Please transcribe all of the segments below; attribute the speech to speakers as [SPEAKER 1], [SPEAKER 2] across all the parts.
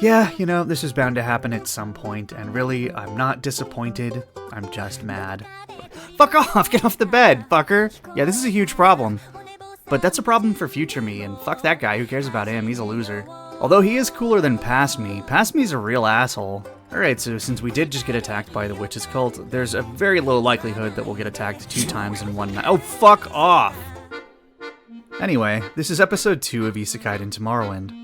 [SPEAKER 1] Yeah, you know, this is bound to happen at some point, and really, I'm not disappointed, I'm just mad. Fuck off! Get off the bed, fucker! Yeah, this is a huge problem. But that's a problem for future me, and fuck that guy, who cares about him, he's a loser. Although he is cooler than past me's a real asshole. Alright, so since we did just get attacked by the witch's cult, there's a very low likelihood that we'll get attacked 2 times in one night. Oh, fuck off! Anyway, this is episode 2 of Isekaied into Morrowind.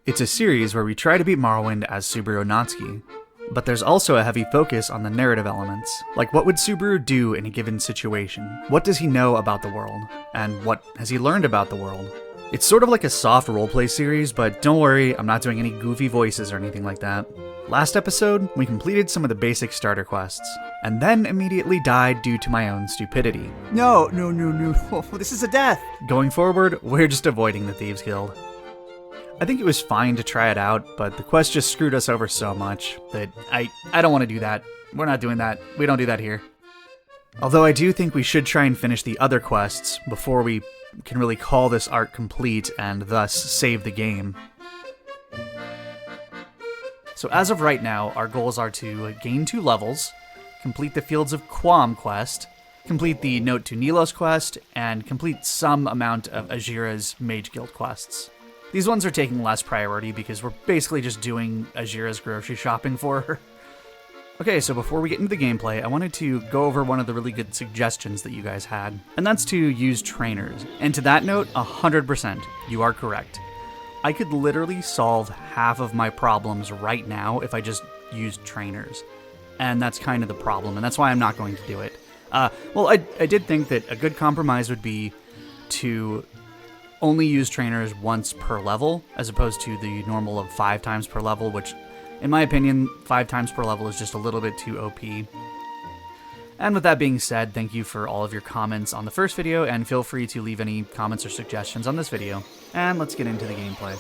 [SPEAKER 1] It's a series where we try to beat Morrowind as Subaru Natsuki, but there's also a heavy focus on the narrative elements, like what would Subaru do in a given situation? What does he know about the world? And what has he learned about the world? It's sort of like a soft roleplay series, but don't worry, I'm not doing any goofy voices or anything like that. Last episode, we completed some of the basic starter quests, and then immediately died due to my own stupidity. No, this is a death! Going forward, we're just avoiding the Thieves Guild. I think it was fine to try it out, but the quest just screwed us over so much that I don't want to do that. We're not doing that. We don't do that here. Although I do think we should try and finish the other quests before we can really call this arc complete and thus save the game. So as of right now, our goals are to gain 2 levels, complete the Fields of Quam quest, complete the Note to Nilos quest, and complete some amount of Ajira's Mage Guild quests. These ones are taking less priority because we're basically just doing Ajira's grocery shopping for her. Okay, so before we get into the gameplay, I wanted to go over one of the really good suggestions that you guys had, and that's to use trainers. And to that note, 100%, you are correct. I could literally solve half of my problems right now if I just used trainers. And that's kind of the problem, and that's why I'm not going to do it. Well, I did think that a good compromise would be to only use trainers once per level, as opposed to the normal of 5 times per level, which, in my opinion, 5 times per level is just a little bit too OP. And with that being said, thank you for all of your comments on the first video, and feel free to leave any comments or suggestions on this video. And let's get into the gameplay.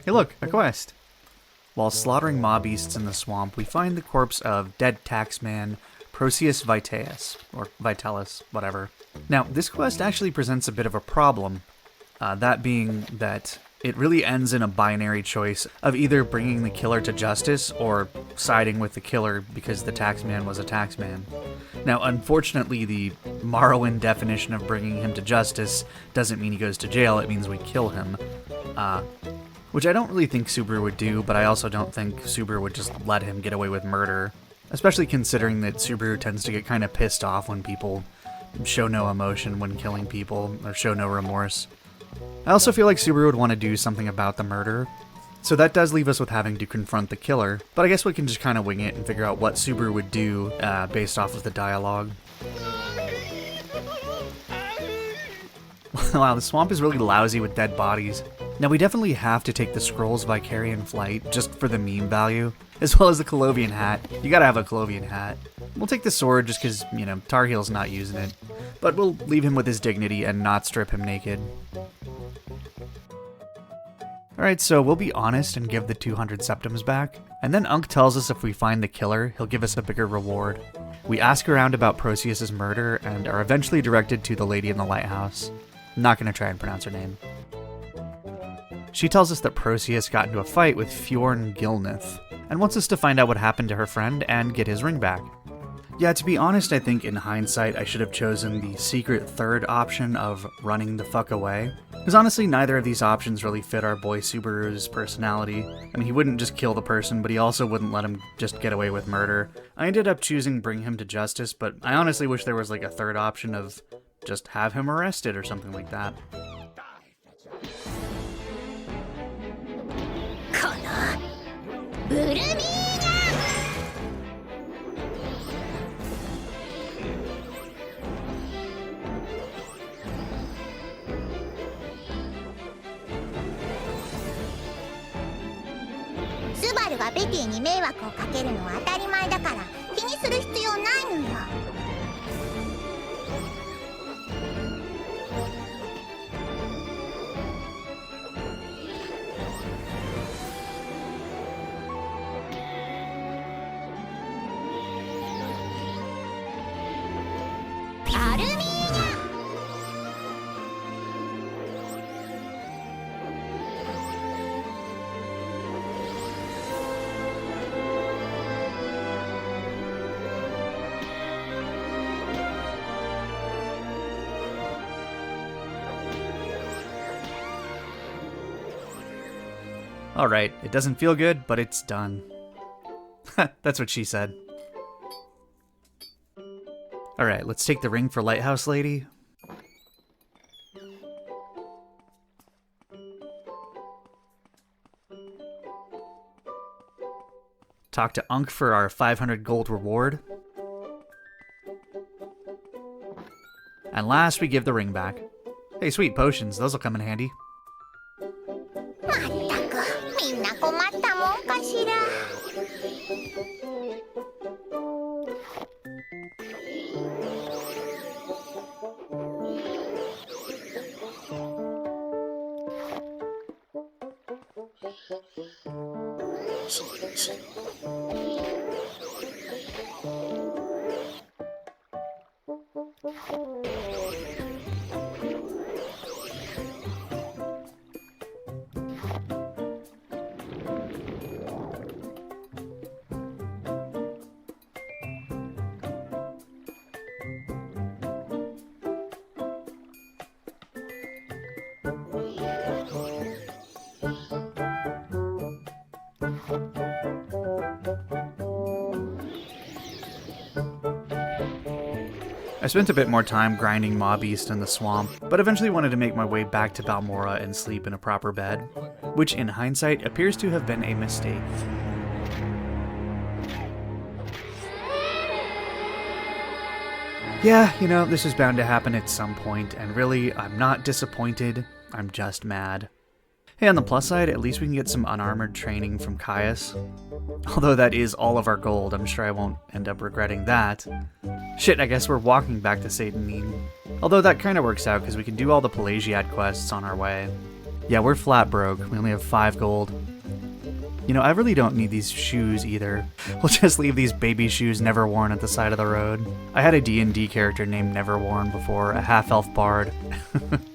[SPEAKER 1] Hey look, a quest! While slaughtering mob beasts in the swamp, we find the corpse of dead Taxman, Proceus Vitaeus, or Vitalis, whatever. Now, this quest actually presents a bit of a problem, that being that it really ends in a binary choice of either bringing the killer to justice or siding with the killer because the Taxman was a Taxman. Now, unfortunately, the Morrowind definition of bringing him to justice doesn't mean he goes to jail, it means we kill him. Which I don't really think Subaru would do, but I also don't think Subaru would just let him get away with murder. Especially considering that Subaru tends to get kind of pissed off when people show no emotion when killing people, or show no remorse. I also feel like Subaru would want to do something about the murder, so that does leave us with having to confront the killer, but I guess we can just kind of wing it and figure out what Subaru would do based off of the dialogue. Wow, the swamp is really lousy with dead bodies. Now we definitely have to take the Scroll's Vicarian Flight, just for the meme value, as well as the Colovian hat. You gotta have a Colovian hat. We'll take the sword just because, you know, Tar Heel's not using it. But we'll leave him with his dignity and not strip him naked. Alright, so we'll be honest and give the 200 septims back, and then Unk tells us if we find the killer, he'll give us a bigger reward. We ask around about Proceus's murder, and are eventually directed to the lady in the lighthouse. I'm not gonna try and pronounce her name. She tells us that Proceus got into a fight with Fjorn Gilnith, and wants us to find out what happened to her friend and get his ring back. Yeah, to be honest, I think in hindsight I should have chosen the secret third option of running the fuck away. Because honestly, neither of these options really fit our boy Subaru's personality. I mean, he wouldn't just kill the person, but he also wouldn't let him just get away with murder. I ended up choosing bring him to justice, but I honestly wish there was like a third option of just have him arrested or something like that.
[SPEAKER 2] Subaru がベティに迷惑をかけるのは当たり前だから気にする必要ないのよ。
[SPEAKER 1] Alright, it doesn't feel good, but it's done. That's what she said. Alright, let's take the ring for Lighthouse Lady. Talk to Unk for our 500 gold reward. And last, we give the ring back. Hey, sweet potions, those will come in handy.
[SPEAKER 2] まったくみんな困ったもんかしら。
[SPEAKER 1] I spent a bit more time grinding Mob East in the swamp, but eventually wanted to make my way back to Balmora and sleep in a proper bed, which in hindsight appears to have been a mistake. Yeah, you know, this is bound to happen at some point, and really, I'm not disappointed, I'm just mad. Hey, on the plus side, at least we can get some unarmored training from Caius. Although that is all of our gold, I'm sure I won't end up regretting that. Shit, I guess we're walking back to Satan. Although that kinda works out, because we can do all the Pelagiad quests on our way. Yeah, we're flat broke, we only have 5 gold. You know, I really don't need these shoes either. We'll just leave these baby shoes never worn at the side of the road. I had a D&D character named Neverworn before, a half-elf bard.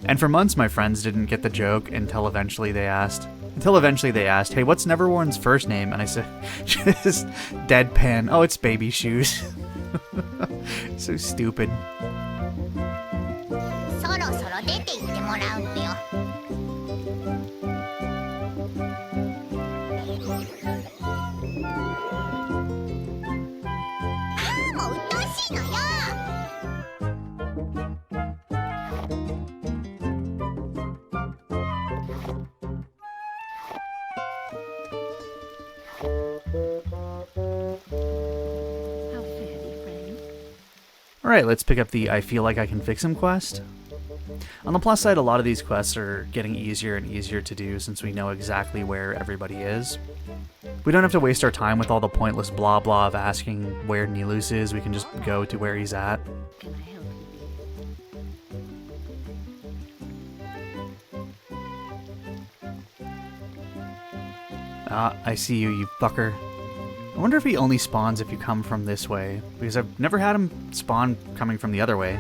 [SPEAKER 1] And for months my friends didn't get the joke until eventually they asked, hey, what's Neverworn's first name? And I said, just deadpan, oh, it's baby shoes. So stupid.
[SPEAKER 2] そろそろ出て行ってもらうぴよ。もう鬱陶しいのよ。
[SPEAKER 1] Alright, let's pick up the I feel like I can fix him quest. On the plus side, a lot of these quests are getting easier and easier to do since we know exactly where everybody is. We don't have to waste our time with all the pointless blah blah of asking where Nilus is, we can just go to where he's at.
[SPEAKER 3] Can I help
[SPEAKER 1] Ah, I see you, you fucker. I wonder if he only spawns if you come from this way, because I've never had him spawn coming from the other way.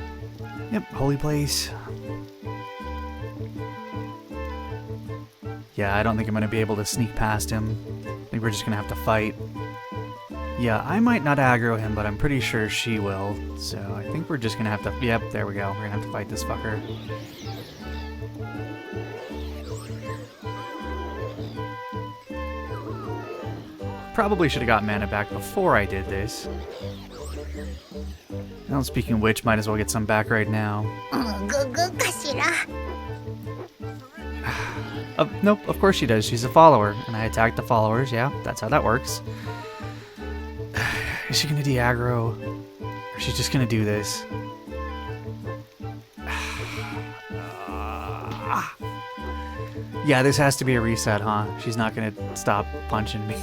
[SPEAKER 1] Yep, holy place. Yeah, I don't think I'm going to be able to sneak past him. I think we're just going to have to fight. Yeah, I might not aggro him, but I'm pretty sure she will. So I think we're just going to have to... Yep, there we go. We're going to have to fight this fucker. Probably should have got mana back before I did this. Well, speaking of which, might as well get some back right now.
[SPEAKER 2] ぐぐかしら。
[SPEAKER 1] Nope, of course she does. She's a follower, and I attack the followers. Yeah, that's how that works. Is she gonna de-aggro? Or is she just gonna do this? Yeah, this has to be a reset, huh? She's not gonna stop punching me.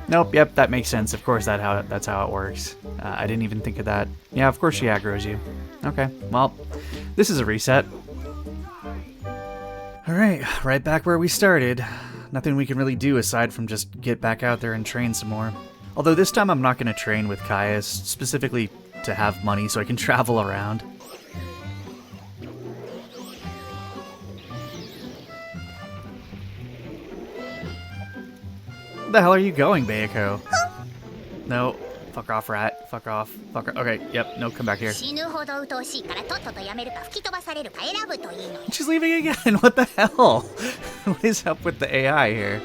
[SPEAKER 1] Nope, yep, that makes sense. Of course that's how it works. I didn't even think of that. Yeah, of course she aggroes you. Okay, well, this is a reset. Alright, right back where we started. Nothing we can really do aside from just get back out there and train some more. Although this time I'm not going to train with Caius, specifically to have money so I can travel around. Where the hell are you going, Bayako? No, Fuck off, rat. Fuck off. Fuck off. Okay, yep, no, come back here.
[SPEAKER 2] She's
[SPEAKER 1] She's leaving again. What the hell? What is up with the AI here?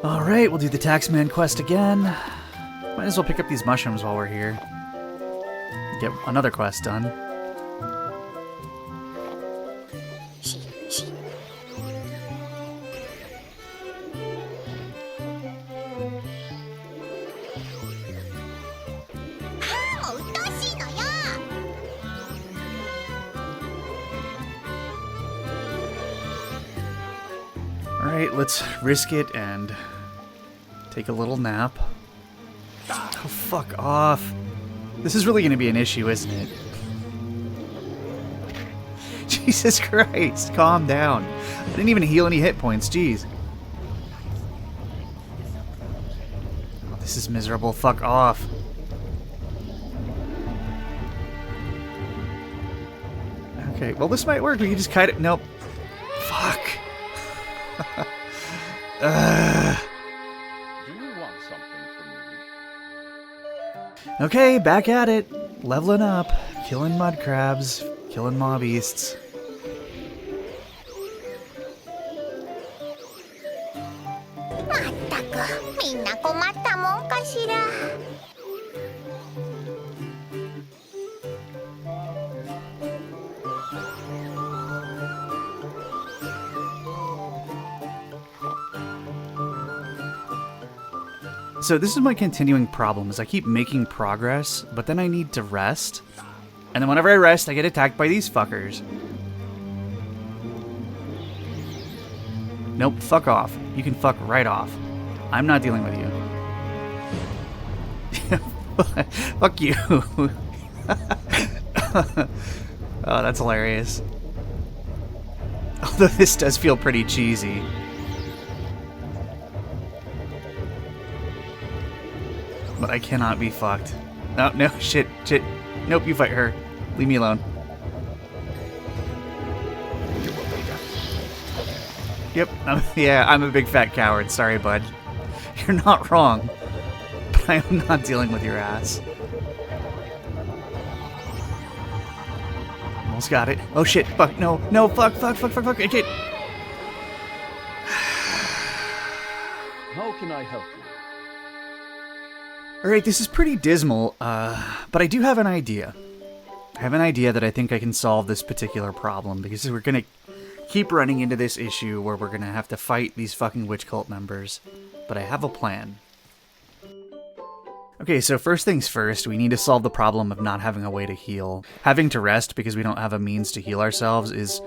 [SPEAKER 1] Alright, we'll do the Taxman quest again. Might as well pick up these mushrooms while we're here. Get another quest done. Alright, let's risk it and take a little nap. Oh, fuck off. This is really going to be an issue, isn't it? Jesus Christ, calm down. I didn't even heal any hit points, jeez. Oh, this is miserable, fuck off. Okay, well this might work, we can just kite it. Nope. Fuck.
[SPEAKER 3] Do you want something from me?
[SPEAKER 1] Okay, back at it. Leveling up. Killing mud crabs. Killing mob beasts. So this is my continuing problem, is I keep making progress, but then I need to rest. And then whenever I rest, I get attacked by these fuckers. Nope, fuck off. You can fuck right off. I'm not dealing with you. Fuck you. Oh, that's hilarious. Although this does feel pretty cheesy. But I cannot be fucked. Oh, no, shit. Nope, you fight her. Leave me alone. Yep, I'm a big fat coward. Sorry, bud. You're not wrong. But I am not dealing with your ass. Almost got it. Oh shit, fuck, no, fuck, I can't.
[SPEAKER 3] How can I help you?
[SPEAKER 1] Alright, this is pretty dismal, but I do have an idea. I have an idea that I think I can solve this particular problem, because we're gonna keep running into this issue where we're gonna have to fight these fucking witch cult members. But I have a plan. Okay, so first things first, we need to solve the problem of not having a way to heal. Having to rest because we don't have a means to heal ourselves is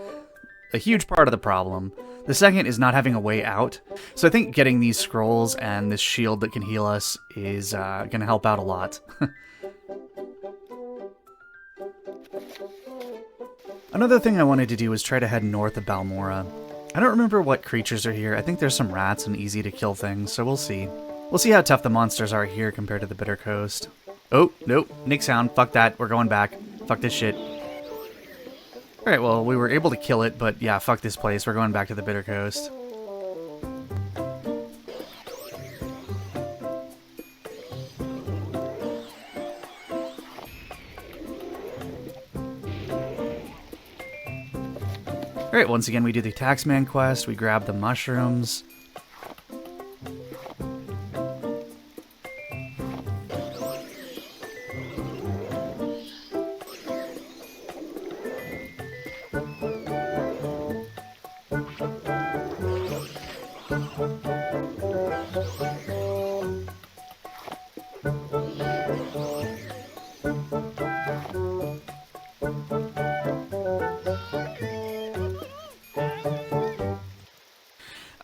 [SPEAKER 1] a huge part of the problem. The second is not having a way out. So I think getting these scrolls and this shield that can heal us is going to help out a lot. Another thing I wanted to do was try to head north of Balmora. I don't remember what creatures are here. I think there's some rats and easy to kill things, so we'll see. We'll see how tough the monsters are here compared to the Bitter Coast. Oh, nope. Nick sound. Fuck that. We're going back. Fuck this shit. Alright, well, we were able to kill it, but yeah, fuck this place. We're going back to the Bitter Coast. Alright, once again, we do the Taxman quest. We grab the mushrooms.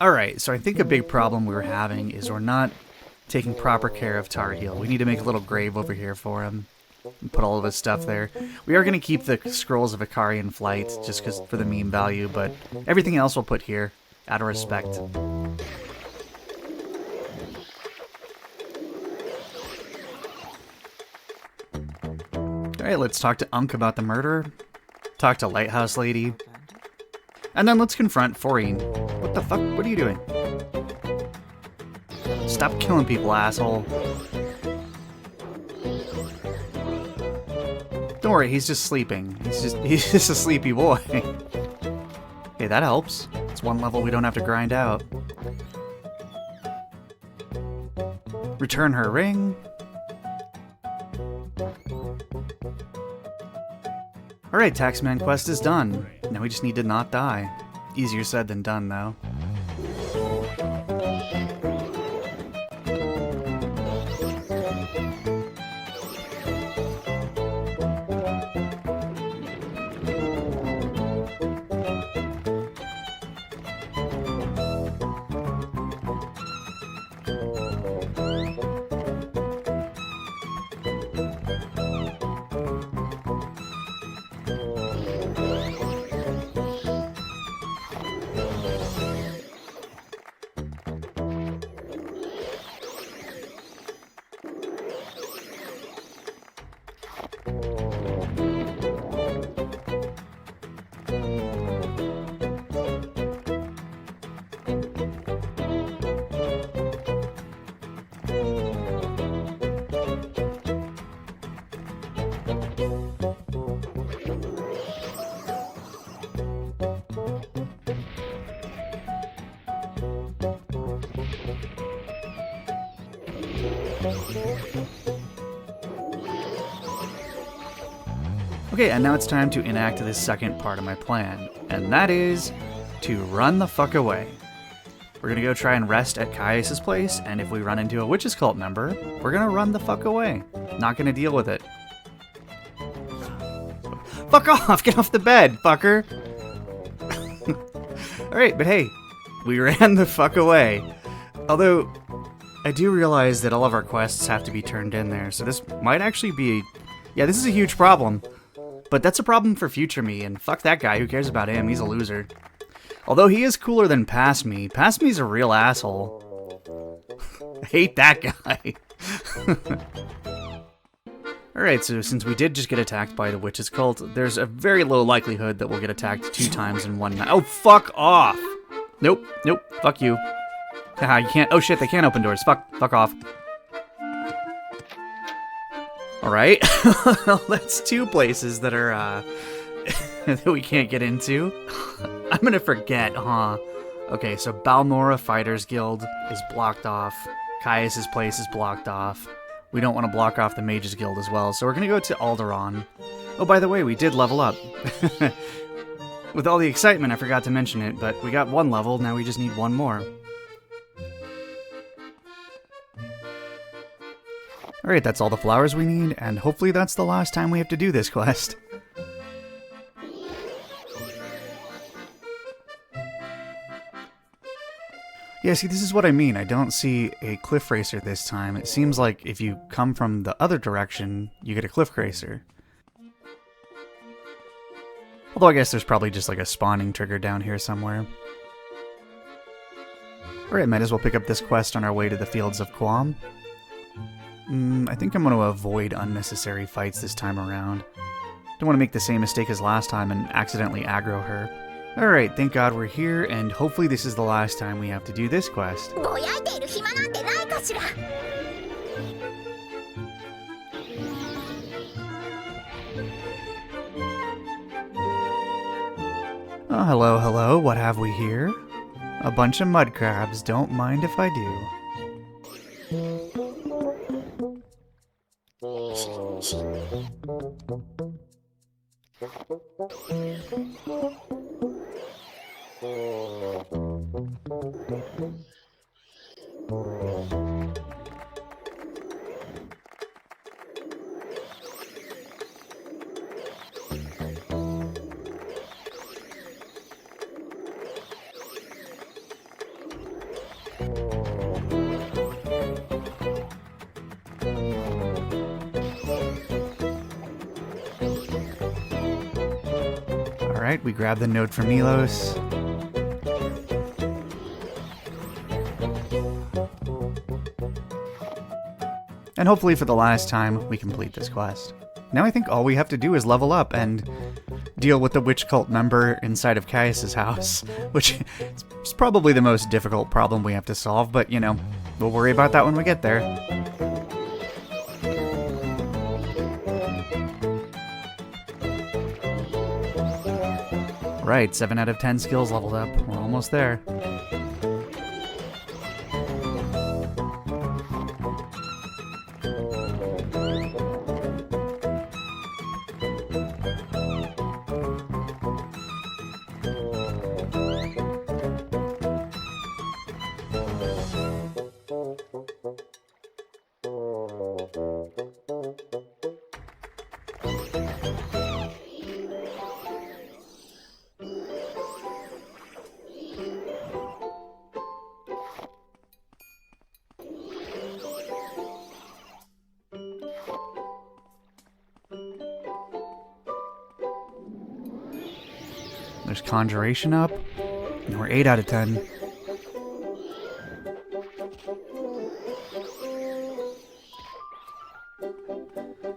[SPEAKER 1] Alright, so I think a big problem we're having is we're not taking proper care of Tar Heel. We need to make a little grave over here for him and put all of his stuff there. We are going to keep the Scrolls of Icarian Flight just for the meme value, but everything else we'll put here out of respect. Alright, let's talk to Unk about the murder. Talk to Lighthouse Lady. And then let's confront Foreen. What the fuck? What are you doing? Stop killing people, asshole. Don't worry, he's just sleeping. He's just a sleepy boy. Okay, that helps. It's one level we don't have to grind out. Return her ring. Alright, Taxman quest is done. Now we just need to not die. Easier said than done, though. Okay, and now it's time to enact this second part of my plan, and that is to run the fuck away. We're gonna go try and rest at Caius' place, and if we run into a Witches Cult member, we're gonna run the fuck away. Not gonna deal with it. Fuck off! Get off the bed, fucker! Alright, but hey, we ran the fuck away. Although, I do realize that all of our quests have to be turned in there, so this might actually be... Yeah, this is a huge problem. But that's a problem for future me, and fuck that guy, who cares about him, he's a loser. Although he is cooler than Past Me. Past Me's a real asshole. I hate that guy. Alright, so since we did just get attacked by the Witches Cult, there's a very low likelihood that we'll get attacked 2 times in one night. Oh, fuck off! Nope, nope, fuck you. Haha, you can't- oh shit, they can't open doors. Fuck off. Alright, well, that's 2 places that are, that we can't get into. I'm gonna forget, huh? Okay, so Balmora Fighters Guild is blocked off. Caius' place is blocked off. We don't want to block off the Mages Guild as well, so we're gonna go to Alderaan. Oh, by the way, we did level up. With all the excitement, I forgot to mention it, but we got 1 level, now we just need 1 more. Alright, that's all the flowers we need, and hopefully that's the last time we have to do this quest. Yeah, see, this is what I mean. I don't see a cliff racer this time. It seems like if you come from the other direction, you get a cliff racer. Although I guess there's probably just like a spawning trigger down here somewhere. Alright, might as well pick up this quest on our way to the Fields of Quam. I think I'm going to avoid unnecessary fights this time around. Don't want to make the same mistake as last time and accidentally aggro her. Alright, thank God we're here, and hopefully this is the last time we have to do this quest. Oh, hello, hello, what have we here? A bunch of mud crabs, don't mind if I do. Alright, we grab the note from Milos. And hopefully for the last time, we complete this quest. now I think all we have to do is level up and deal with the witch cult member inside of Caius's house, which is probably the most difficult problem we have to solve, but, you know, we'll worry about that when we get there. Right, 7 out of 10 skills leveled up. We're almost there. There's Conjuration up, and we're 8 out of 10.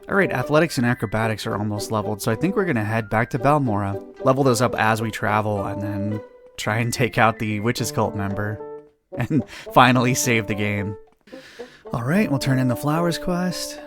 [SPEAKER 1] Alright, Athletics and Acrobatics are almost leveled, so I think we're gonna head back to Balmora, level those up as we travel, and then try and take out the Witch's Cult member, and finally save the game. Alright, we'll turn in the Flowers quest.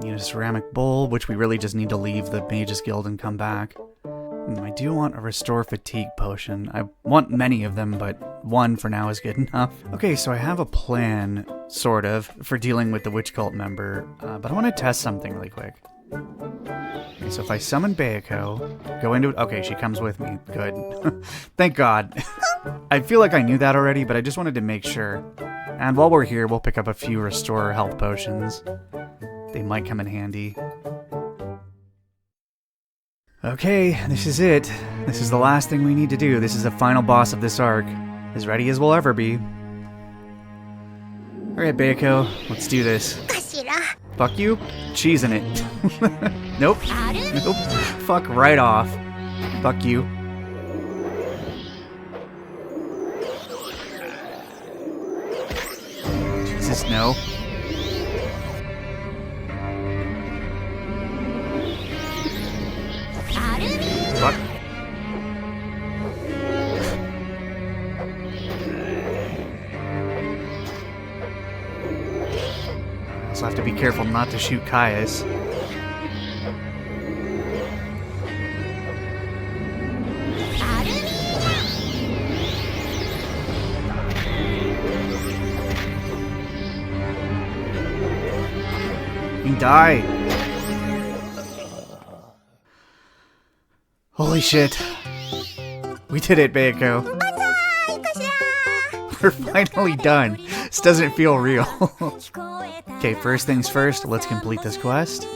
[SPEAKER 1] Need a ceramic bowl, which we really just need to leave the Mages Guild and come back. And I do want a Restore Fatigue potion. I want many of them, but one for now is good enough. Okay, so I have a plan, sort of, for dealing with the Witch Cult member, but I want to test something really quick. Okay, so if I summon Bayako, go into... Okay, she comes with me. Good. Thank God. I feel like I knew that already, but I just wanted to make sure. And while we're here, we'll pick up a few Restore Health potions. They might come in handy. Okay, this is it. This is the last thing we need to do. This is the final boss of this arc. As ready as we'll ever be. Alright, Bayako, let's do this. Fuck you? Cheese in it. Nope. Nope. Fuck right off. Fuck you. Jesus, no. Fuck. I also have to be careful not to shoot Caius. You die. Holy shit. We did it, Bayako. We're finally done. This doesn't feel real. Okay, first things first, let's complete this quest.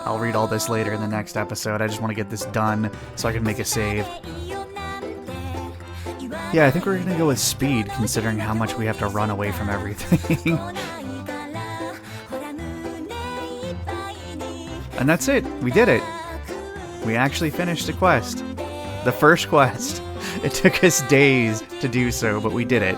[SPEAKER 1] I'll read all this later in the next episode. I just want to get this done so I can make a save. Yeah, I think we're gonna go with speed, considering how much we have to run away from everything. And that's it. We did it. We actually finished the quest. The first quest. It took us days to do so, but we did it.